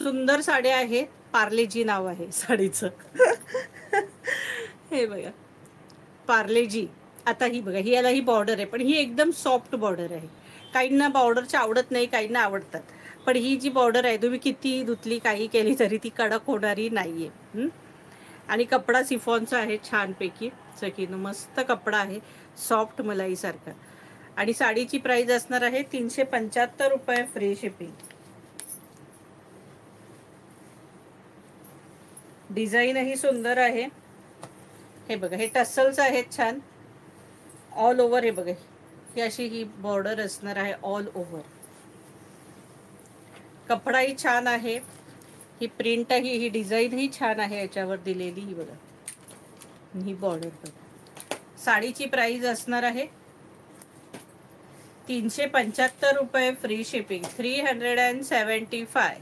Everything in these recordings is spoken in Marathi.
सुंदर साड्या आहेत. पार्लेजी नाव आहे साडीचं. हे बघा पार्लेजी. आता ही बघा, ही याला ही बॉर्डर आहे, पण ही एकदम सॉफ्ट बॉर्डर आहे. काहींना बॉर्डरच्या आवडत नाही, काहींना आवडतात. पण ही जी बॉर्डर आहे तुम्ही किती धुतली काही केली तरी ती कडक होणारी नाहीये. आणि कपडा सिफॉनचा आहे छानपैकी. सकीनं मस्त कपडा आहे, सॉफ्ट मलाईसारखा. आणि साडीची प्राइस असणार आहे 375 रुपये, फ्री शिपिंग. डिझाईनही सुंदर आहे. हे बघा, हे टसल्स आहेत छान ऑल ओव्हर. हे बघा, ही अशी ही बॉर्डर असणार आहे ऑल ओव्हर. कपडाही छान आहे, ही प्रिंटही, ही डिझाईनही छान आहे याच्यावर दिलेली. ही बघा, ही बॉर्डर बघा. साडीची प्राइस असणार आहे 375 रुपये, free shipping. 375.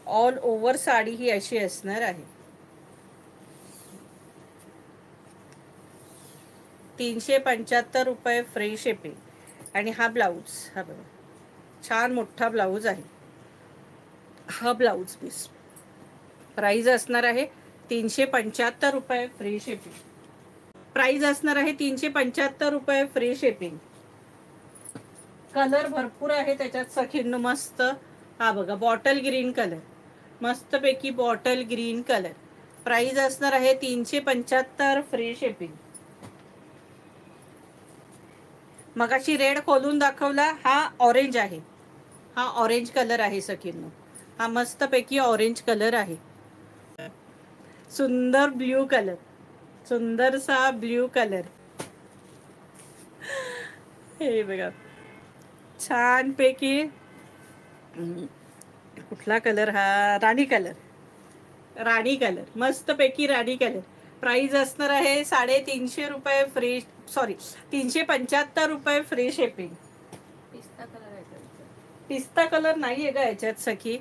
All over sari ही अशी असणार आहे. 375 रुपये, फ्री शिपिंग. आणि हा ब्लाऊज, हा बघा छान मोठा ब्लाऊज आहे. हा ब्लाऊज पीस प्राइस असणार आहे 375 रुपये, फ्री शिपिंग. प्राइस असणार आहे 375 रुपये, फ्री शिपिंग. कलर भरपूर आहे त्याच्यात सखींनो मस्त. हा बघा बॉटल ग्रीन कलर, मस्तपैकी बॉटल ग्रीन कलर. प्राइस असणार आहे 375, फ्री शिपिंग. मगाशी रेड खोलून दाखवला, हा ऑरेंज आहे. हा ऑरेंज कलर आहे सखींनो, हा मस्तपैकी ऑरेंज कलर आहे. सुंदर ब्ल्यू कलर, सुंदरसा ब्ल्यू कलर. हे बघा छानपैकी. कुठला कलर हा? राणी कलर, राणी कलर, मस्तपैकी राणी कलर. प्राइस असणार आहे 350 रुपये, फ्री, सॉरी 375 रुपये, फ्री शिपिंग. पिस्ता कलर नाही आहे का याच्यात सखी?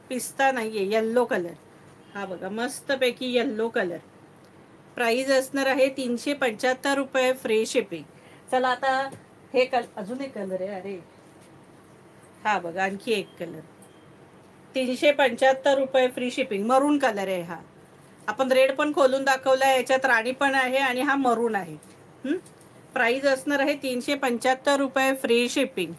पिस्ता नाही आहे, येल्लो कलर. हा बघा मस्तपैकी येल्लो कलर. प्राइस असणार आहे 375 रुपये, फ्री शिपिंग. चला आता हे अजून एक कलर आहे. अरे हा बघा आणखी एक कलर. 375 रुपये, फ्री शिपिंग. मरून कलर आहे हा. आपण रेड पण खोलून दाखवला, याच्यात राणी पण आहे आणि हा मरून आहे. प्राइस असणार आहे 375 रुपये, फ्री शिपिंग.